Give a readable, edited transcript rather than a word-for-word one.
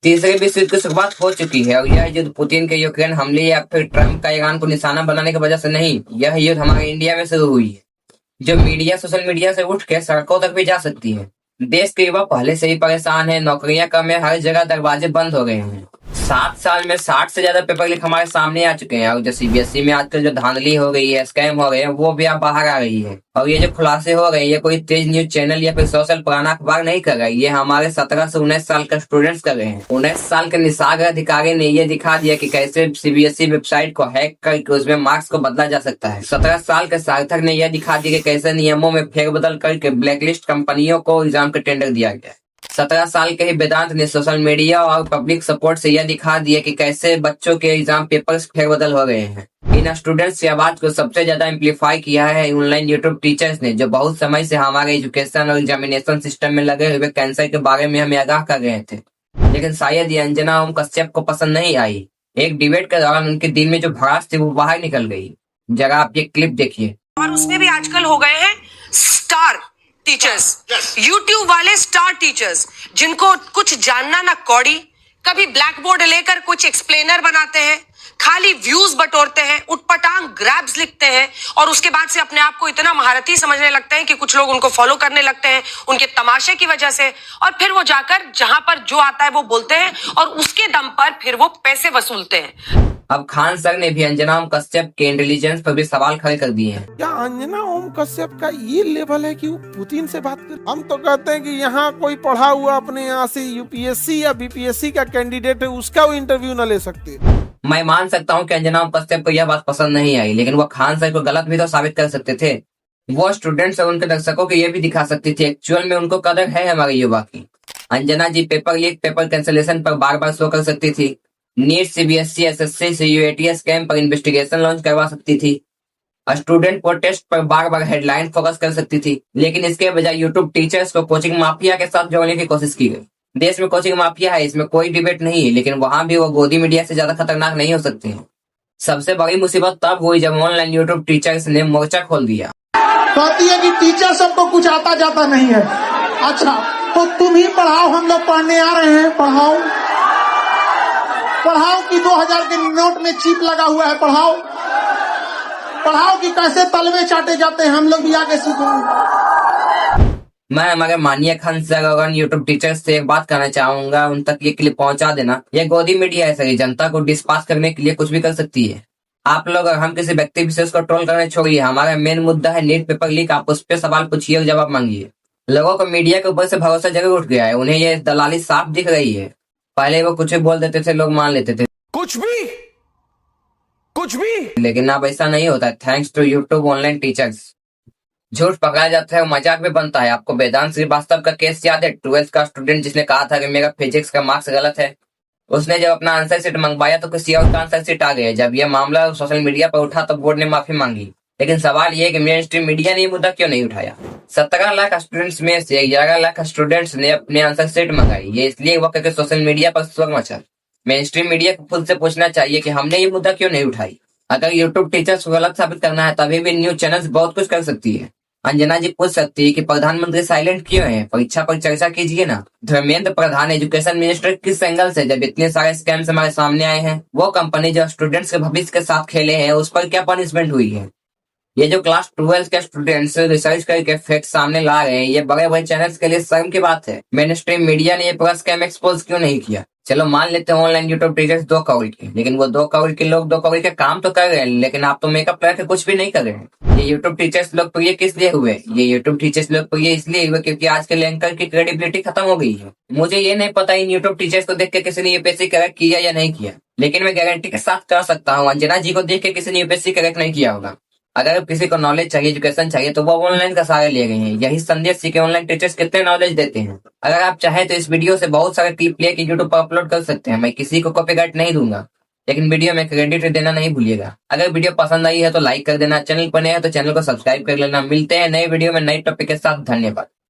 तीसरे विश्व युद्ध की शुरुआत हो चुकी है और यह युद्ध पुतिन के यूक्रेन हमले या फिर ट्रंप का ईरान को निशाना बनाने की वजह से नहीं, यह युद्ध हमारे इंडिया में शुरू हुई है। जो मीडिया सोशल मीडिया से उठ के सड़कों तक भी जा सकती है। देश के युवा पहले से ही परेशान है, नौकरियां कम है, हर जगह दरवाजे बंद हो गए हैं। 7 साल में 60 से ज्यादा पेपर लीक हमारे सामने आ चुके हैं और जो सीबीएसई में आजकल जो धांधली हो गई है, स्कैम हो गए हैं, वो भी अब बाहर आ रही है। और ये जो खुलासे हो रहे हैं, ये कोई तेज न्यूज चैनल या फिर सोशल पुराना अखबार नहीं कर रहा है, ये हमारे 17 से 19 साल के स्टूडेंट्स कर रहे हैं। 19 साल के निशांग अधिकारी ने ये दिखा दिया कि कैसे सीबीएसई वेबसाइट को हैक करके उसमें मार्क्स को बदला जा सकता है। 17 साल के सार्थक ने यह दिखा दिया कि कैसे नियमों में फेरबदल करके ब्लैकलिस्ट कंपनियों को एग्जाम का टेंडर दिया गया। 17 साल के ही वेदांत ने सोशल मीडिया और पब्लिक सपोर्ट से यह दिखा दिया कि कैसे बच्चों के एग्जाम पेपर्स फेरबदल हो गए हैं। इन स्टूडेंट्स की आवाज को सबसे ज्यादा एम्पलीफाई किया है ऑनलाइन यूट्यूब टीचर्स ने, जो बहुत समय से हमारे एजुकेशन और एग्जामिनेशन सिस्टम में लगे हुए कैंसर के बारे में हमें आगाह कर रहे थे। लेकिन शायद ये अंजना ओम कश्यप को पसंद नहीं आई। एक डिबेट के दौरान उनके दिल में जो भड़ास थी वो बाहर निकल गई। जरा आप ये क्लिप देखिए। और उसमें भी आजकल हो गए हैं स्टार टीचर्स, यूट्यूब वाले स्टार टीचर्स, जिनको कुछ जानना ना कौड़ी, कभी ब्लैक बोर्ड लेकर कुछ एक्सप्लेनर बनाते हैं, खाली व्यूज बटोरते हैं, उटपटांग ग्रैब्स लिखते हैं और उसके बाद से अपने आप को इतना महारथी समझने लगते हैं कि कुछ लोग उनको फॉलो करने लगते हैं उनके तमाशे की वजह से, और फिर वो जाकर जहां पर जो आता है वो बोलते हैं और उसके दम पर फिर वो पैसे वसूलते हैं। अब खान सर ने भी अंजना ओम कश्यप के इंटेलिजेंस पर भी सवाल खड़े कर दिए हैं। क्या अंजना ओम कश्यप का ये लेवल है कि वो पुतिन से बात कर? हम तो कहते हैं कि यहाँ कोई पढ़ा हुआ अपने यहाँ से यूपीएससी या बीपीएससी का कैंडिडेट है, उसका वो इंटरव्यू न ले सकते। मैं मान सकता हूँ कि अंजना ओम कश्यप को यह बात पसंद नहीं आई, लेकिन वो खान सर को गलत भी तो साबित कर सकते थे। वो स्टूडेंट्स और उनके दर्शकों को यह भी दिखा सकती थी एक्चुअल में उनको कदर है हमारे युवा की। Anjana ji paper leak, paper cancellation पर बार बार शो कर सकती थी। NEET, CBSE, SSC, CUET scam पर इन्वेस्टिगेशन लॉन्च करवा सकती थी। स्टूडेंट प्रोटेस्ट पर बार बार हेडलाइन फोकस कर सकती थी। लेकिन इसके बजाय यूट्यूब टीचर्स को कोचिंग माफिया के साथ जोड़ने की कोशिश की गई। देश में कोचिंग माफिया है, इसमें कोई डिबेट नहीं है, लेकिन वहां भी वो गोदी मीडिया से ज्यादा खतरनाक नहीं हो सकते हैं। सबसे बड़ी मुसीबत तब हुई जब ऑनलाइन यूट्यूब टीचर्स ने मोर्चा खोल दिया। कहती है कि टीचर सबको कुछ आता जाता नहीं है। अच्छा, तो तुम ही पढ़ाओ, हम लोग पढ़ने आ रहे हैं, पढ़ाओ कि 2000 के नोट में चिप लगा हुआ है, पढ़ाओ कि कैसे तलवे चाटे जाते हैं, हम लोग भी आगे सीखेंगे। मैं हमारे माननीय खान सर और यूट्यूब टीचर्स से एक बात कहना चाहूंगा, उन तक ये क्लिप पहुंचा देना। ये गोदी मीडिया है सही, जनता को डिस्पास करने के लिए कुछ भी कर सकती है। आप लोग और हम किसी व्यक्ति विशेष को ट्रोल करने छोड़िए। हमारा मेन मुद्दा है नीट पेपर लीक। आप उस पर सवाल पूछिए और जवाब मांगिए। लोगों को मीडिया के ऊपर से भरोसा जरूर उठ गया है, उन्हें ये दलाली साफ दिख रही है। पहले वो कुछ भी बोल देते थे, लोग मान लेते थे, कुछ भी, लेकिन अब ऐसा नहीं होता है। Thanks to YouTube online teachers. झूठ पकड़ा जाता है और मजाक भी बनता है। आपको वेदांत श्रीवास्तव का केस याद है? 12th का स्टूडेंट जिसने कहा था कि मेरा फिजिक्स का मार्क्स गलत है। उसने जब अपना आंसर शीट मंगवाया तो किसी और का आंसर शीट आ गया। जब यह मामला सोशल मीडिया पर उठा तो बोर्ड ने माफी मांगी। लेकिन सवाल ये कि मेन स्ट्रीम मीडिया ने ये मुद्दा क्यों नहीं उठाया? 17 लाख स्टूडेंट्स में से 11 लाख स्टूडेंट्स ने अपने आंसर शीट मंगाई। ये इसलिए हुआ क्योंकि सोशल मीडिया पर शोर मचा। मेन स्ट्रीम मीडिया को खुद से पूछना चाहिए कि हमने ये मुद्दा क्यों नहीं उठाई। अगर यूट्यूब टीचर्स को गलत साबित करना है तभी भी न्यूज चैनल्स बहुत कुछ कर सकती है। अंजना जी पूछ सकती है कि प्रधानमंत्री साइलेंट क्यों है, परीक्षा पर चर्चा कीजिए ना। धर्मेंद्र प्रधान एजुकेशन मिनिस्टर किस एंगल से, जब इतने सारे स्कैम्स हमारे सामने आए हैं, वो कंपनी जो स्टूडेंट्स के भविष्य के साथ खेले हैं उस पर क्या पनिशमेंट हुई है? ये जो क्लास 12 के स्टूडेंट्स रिसर्च करके फैक्ट सामने ला रहे हैं, ये बड़े बड़े चैनल्स के लिए शर्म की बात है। मेन स्ट्रीम मीडिया ने ये पूरा स्कैम एक्सपोज क्यों नहीं किया? चलो मान लेते हैं ऑनलाइन यूट्यूब टीचर्स 2 करोड़ के, लेकिन वो 2 करोड़ के लोग 2 करोड़ के काम तो कर रहे हैं, लेकिन आप तो मेकअप करके कुछ भी नहीं कर रहे हैं। ये यूट्यूब टीचर्स लोकप्रिय किस लिए हुए? ये यूट्यूब टीचर्स लोकप्रिय इसलिए हुए क्योंकि आज के एंकर की क्रेडिबिलिटी खत्म हो गई है। मुझे ये नहीं पता इन यूट्यूब टीचर्स को देख के किसी ने यूपीएससी करेक्ट किया या नहीं किया, लेकिन मैं गारंटी के साथ कह सकता हूँ अंजना जी को देख के किसी ने यूपीएससी करेक्ट नहीं किया होगा। अगर किसी को नॉलेज चाहिए, एजुकेशन चाहिए, तो वो ऑनलाइन का सहारा ले गए हैं। यही संदेश सीखे ऑनलाइन टीचर्स कितने नॉलेज देते हैं। अगर आप चाहे तो इस वीडियो से बहुत सारे क्लिप लेके यूट्यूब पर अपलोड कर सकते हैं। मैं किसी को कॉपीराइट नहीं दूंगा, लेकिन वीडियो में क्रेडिट देना नहीं भूलिएगा। अगर वीडियो पसंद आई है तो लाइक कर देना, चैनल पर नए है तो चैनल को सब्सक्राइब कर लेना। मिलते हैं नए वीडियो में नए टॉपिक के साथ। धन्यवाद।